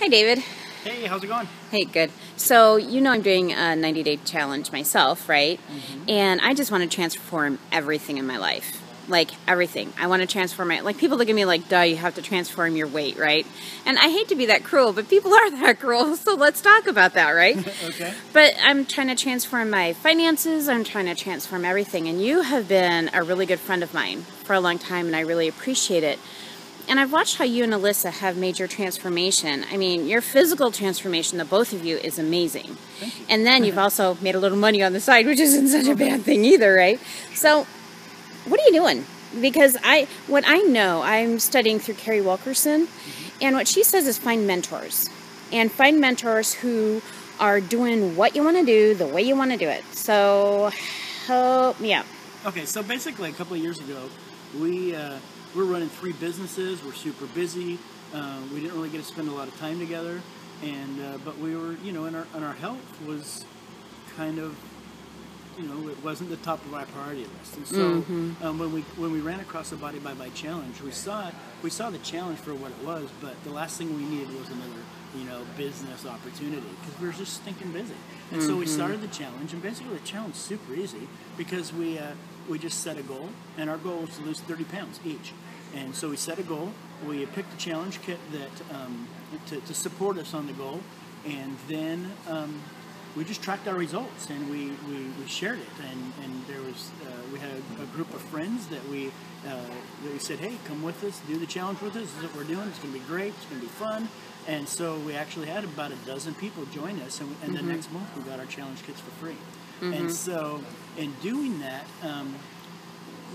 Hi, David. Hey, how's it going? Hey, good. So, you know I'm doing a 90-day challenge myself, right? And I just want to transform everything in my life. Like, everything. I want to transform it. Like, people look at me like, duh, you have to transform your weight, right? And I hate to be that cruel, but people are that cruel, so let's talk about that, right? Okay. But I'm trying to transform my finances. I'm trying to transform everything. And you have been a really good friend of mine for a long time, and I really appreciate it. And I've watched how you and Alisa have made your transformation. I mean, your physical transformation, the both of you, is amazing. Thank you. And then you've also made a little money on the side, which isn't such a bad thing either, right? So, what are you doing? Because what I know, I'm studying through Carrie Wilkerson, and what she says is find mentors. And find mentors who are doing what you want to do, the way you want to do it. So, help me out. Okay, so basically a couple of years ago, we're running 3 businesses. We're super busy. We didn't really get to spend a lot of time together, and but we were, and our health was kind of, it wasn't the top of our priority list. And so when we ran across the Body by Bite challenge, we saw the challenge for what it was, but the last thing we needed was another business opportunity because we were just stinking busy. And so we started the challenge, and basically the challenge is super easy because we just set a goal, and our goal was to lose 30 pounds each. And so we set a goal. We picked a challenge kit that to support us on the goal, and then we just tracked our results, and we shared it. And there was we had a group of friends that we said, hey, come with us, do the challenge with us. This is what we're doing. It's going to be great. It's going to be fun. And so we actually had about a dozen people join us, and the next month we got our challenge kits for free. And so in doing that,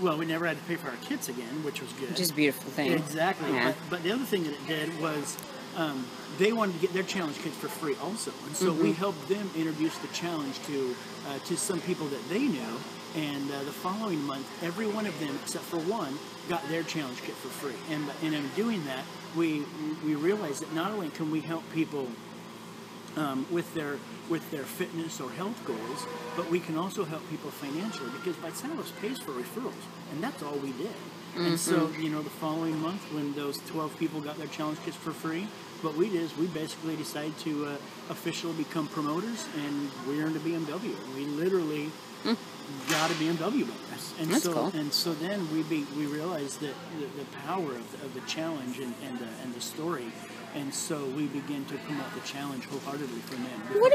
well, we never had to pay for our kits again, which was good. Which is a beautiful thing. Exactly. Yeah. But the other thing that it did was they wanted to get their challenge kits for free also. And so we helped them introduce the challenge to some people that they knew. And the following month, every one of them, except for one, got their challenge kit for free. And in doing that, we realized that not only can we help people with their fitness or health goals, but we can also help people financially because Vitalis pays for referrals, and that's all we did. And so, the following month, when those 12 people got their challenge kits for free, what we did is we basically decided to officially become promoters, and we earned a BMW. We literally got a BMW bonus. And That's so, cool. And so then we realized that the power of the challenge and the story. And so we begin to promote the challenge wholeheartedly from then. What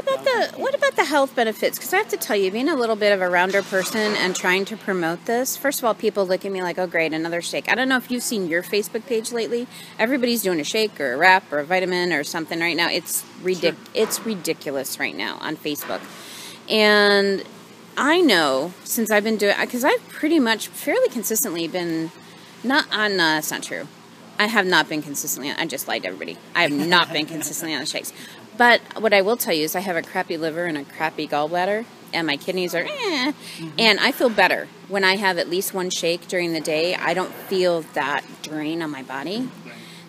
about the health benefits? Because I have to tell you, being a little bit of a rounder person and trying to promote this, first of all, people look at me like, oh, great, another shake. I don't know if you've seen your Facebook page lately. Everybody's doing a shake or a wrap or a vitamin or something right now. It's ridiculous right now on Facebook. And I know since I've been doing, because I've pretty much fairly consistently been, that's not true. I have not been consistently on, I just lied to everybody. I have not been consistently on the shakes. But what I will tell you is I have a crappy liver and a crappy gallbladder, and my kidneys are and I feel better when I have at least one shake during the day. I don't feel that drain on my body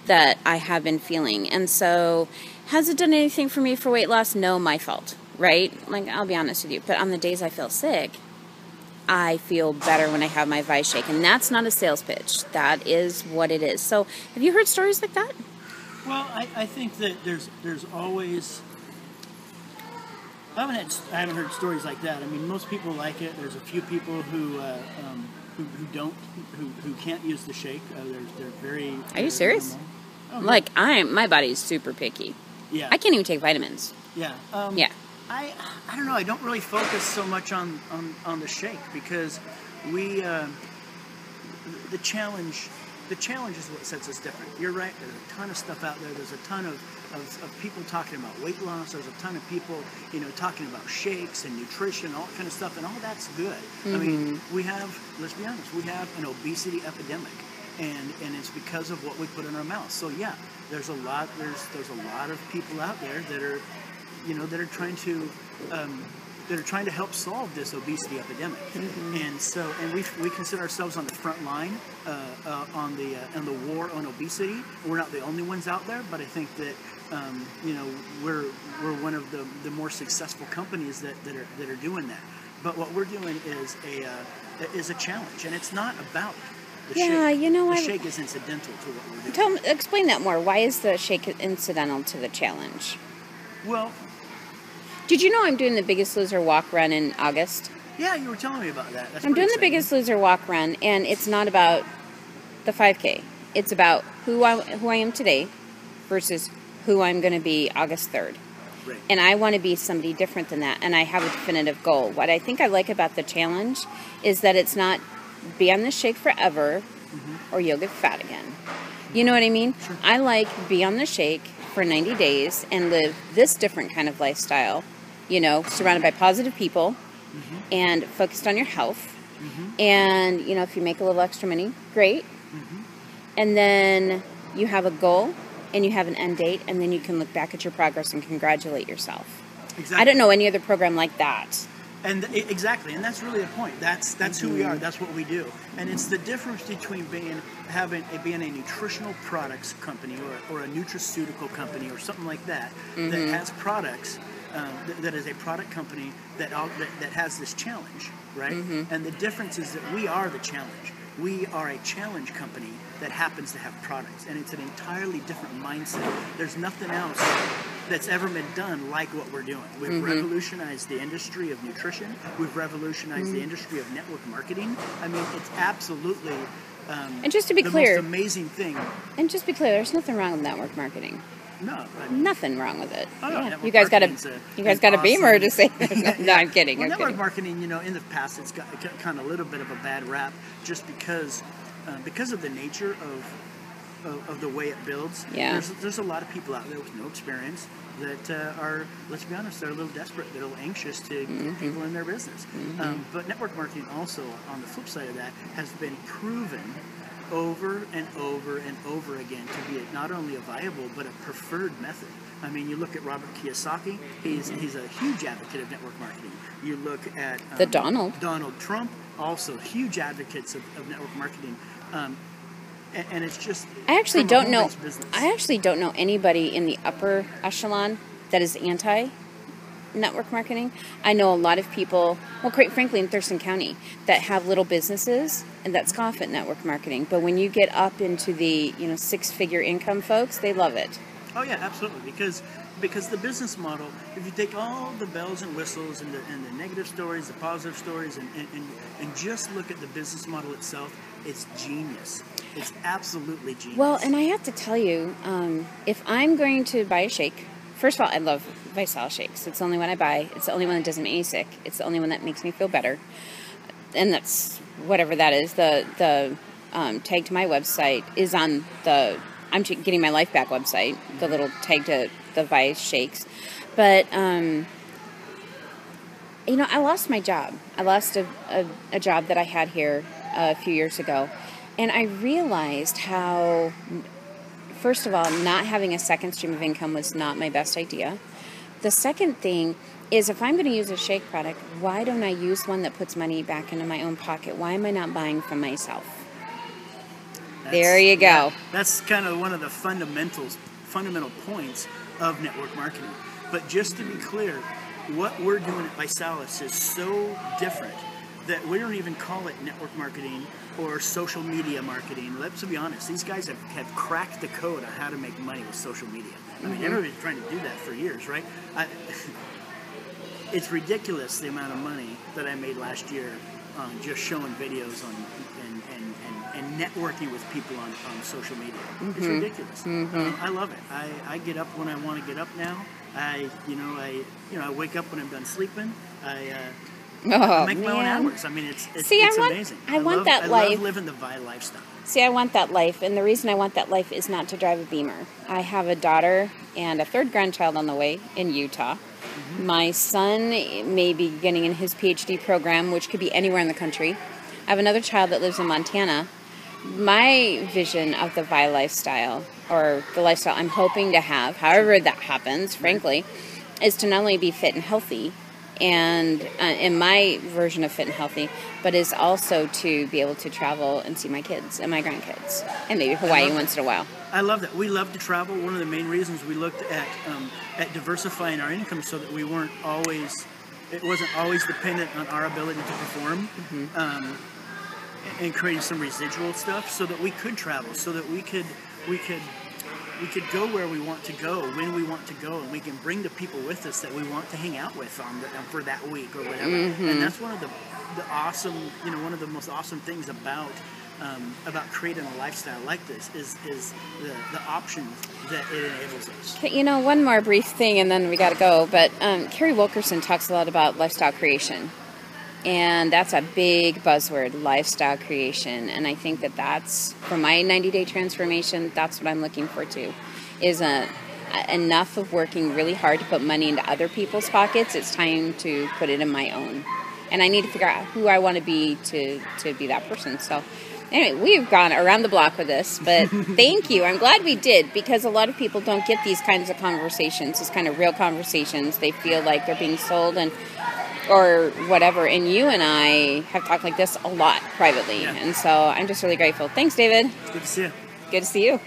that I have been feeling. And so, has it done anything for me for weight loss? No, my fault, right? Like, I'll be honest with you. But on the days I feel sick, I feel better when I have my Vice Shake. And that's not a sales pitch. That is what it is. So, have you heard stories like that? Well, I think that there's always... I haven't heard stories like that. I mean, most people like it. There's a few people who can't use the shake. They're very... Are you serious? Oh, like, my body's super picky. Yeah. I can't even take vitamins. Yeah. Yeah. I don't know. I don't really focus so much on the shake because the challenge is what sets us different. You're right. There's a ton of stuff out there. There's a ton of people talking about weight loss. There's a ton of people talking about shakes and nutrition, all that kind of stuff, and all that's good. I mean, let's be honest, we have an obesity epidemic, and it's because of what we put in our mouths. So yeah, there's a lot of people out there that are that are trying to help solve this obesity epidemic, and we consider ourselves on the front line on the war on obesity. We're not the only ones out there, but I think that we're one of the more successful companies that are doing that. But what we're doing is a challenge, and it's not about Yeah, shake. you know, The shake is incidental to what we're doing. explain that more. Why is the shake incidental to the challenge? Well, Did you know I'm doing the Biggest Loser walk run in August? yeah, you were telling me about that. That's I'm doing the exciting. Biggest Loser walk run, and it's not about the 5K. It's about who I am today versus who I'm going to be August 3rd. Right. And I want to be somebody different than that, and I have a definitive goal. What I think I like about the challenge is that it's not be on this shake forever or you'll get fat again. You know what I mean? Sure. I like be on the shake for 90 days and live this different kind of lifestyle, you know, surrounded by positive people and focused on your health. And, you know, if you make a little extra money, great. And then you have a goal and you have an end date, and then you can look back at your progress and congratulate yourself. Exactly. I don't know any other program like that. And exactly, and that's really the point. That's who we are. That's what we do. And it's the difference between being a nutritional products company or a nutraceutical company or something like that that has products. That is a product company that has this challenge, right? And the difference is that we are the challenge. We are a challenge company that happens to have products, and it's an entirely different mindset. There's nothing else that's ever been done like what we're doing. We've revolutionized the industry of nutrition. We've revolutionized the industry of network marketing. I mean, it's absolutely And just to be the clear, most amazing thing. and just be clear, there's nothing wrong with network marketing. No, I mean, Nothing wrong with it. oh, no, Yeah. network You guys got a marketing's beamer awesome- to say. No, I'm kidding. Well, I'm network kidding. marketing, you know, in the past, it's got kind of a little bit of a bad rap just because of the nature of the way it builds. Yeah. There's a lot of people out there with no experience that are, let's be honest, they're a little desperate. They're a little anxious to get people in their business. But network marketing also, on the flip side of that, has been proven over and over and over again to be not only a viable but a preferred method. I mean, you look at Robert Kiyosaki; he's a huge advocate of network marketing. You look at Donald Trump, also huge advocates of network marketing. And it's just I actually from a don't know. home-based business. I actually don't know anybody in the upper echelon that is anti network marketing. I know a lot of people, well, quite frankly, in Thurston County, that have little businesses and that scoff at network marketing. But when you get up into the 6-figure income folks, they love it. Oh yeah, absolutely. Because the business model, if you take all the bells and whistles and the negative stories, the positive stories, and just look at the business model itself, it's genius. It's absolutely genius. Well, and I have to tell you, if I'm going to buy a shake, first of all, I love Visal shakes. It's the only one I buy. It's the only one that doesn't make me sick. It's the only one that makes me feel better. And that's whatever that is. The tag to my website is on the I'm Getting My Life Back website, the little tag to the Vice shakes. But, I lost my job. I lost a job that I had here a few years ago. And I realized how, first of all, not having a second stream of income was not my best idea. The second thing is, if I'm going to use a shake product, why don't I use one that puts money back into my own pocket? Why am I not buying from myself? There you go. Yeah, that's kind of one of the fundamental points of network marketing. But just to be clear, what we're doing at Visalis is so different that we don't even call it network marketing or social media marketing. Let's be honest, these guys have cracked the code on how to make money with social media. I mean, everybody's been trying to do that for years, right? It's ridiculous the amount of money that I made last year on just showing videos on and networking with people on social media. It's ridiculous. I love it. I get up when I want to get up now. I wake up when I'm done sleeping. I make my own hours. I mean, it's amazing. I love living the Vi lifestyle. See, I want that life, and the reason I want that life is not to drive a Beamer. I have a daughter and a third grandchild on the way in Utah. My son may be getting in his PhD program, which could be anywhere in the country. I have another child that lives in Montana. My vision of the Vi lifestyle, or the lifestyle I'm hoping to have, however that happens, frankly, is to not only be fit and healthy, and in my version of fit and healthy, but is also to be able to travel and see my kids and my grandkids, and maybe Hawaii once in a while. I love that. We love to travel. One of the main reasons we looked at diversifying our income so that it wasn't always dependent on our ability to perform. and creating some residual stuff so that we could travel, so that we could go where we want to go, when we want to go, and we can bring the people with us that we want to hang out with for that week or whatever. And that's one of the awesome, one of the most awesome things about creating a lifestyle like this is the options that it enables us. Okay, one more brief thing, and then we got to go. But Carrie Wilkerson talks a lot about lifestyle creation. And that's a big buzzword, lifestyle creation. And I think that's, for my 90-day transformation, that's what I'm looking for too, is enough of working really hard to put money into other people's pockets. It's time to put it in my own. And I need to figure out who I want to be be that person. So anyway, we've gone around the block with this, but thank you. I'm glad we did, because a lot of people don't get these kinds of conversations, these kind of real conversations. They feel like they're being sold or whatever, and you and I have talked like this a lot privately, and so I'm just really grateful. Thanks, David. Good to see you. Good to see you.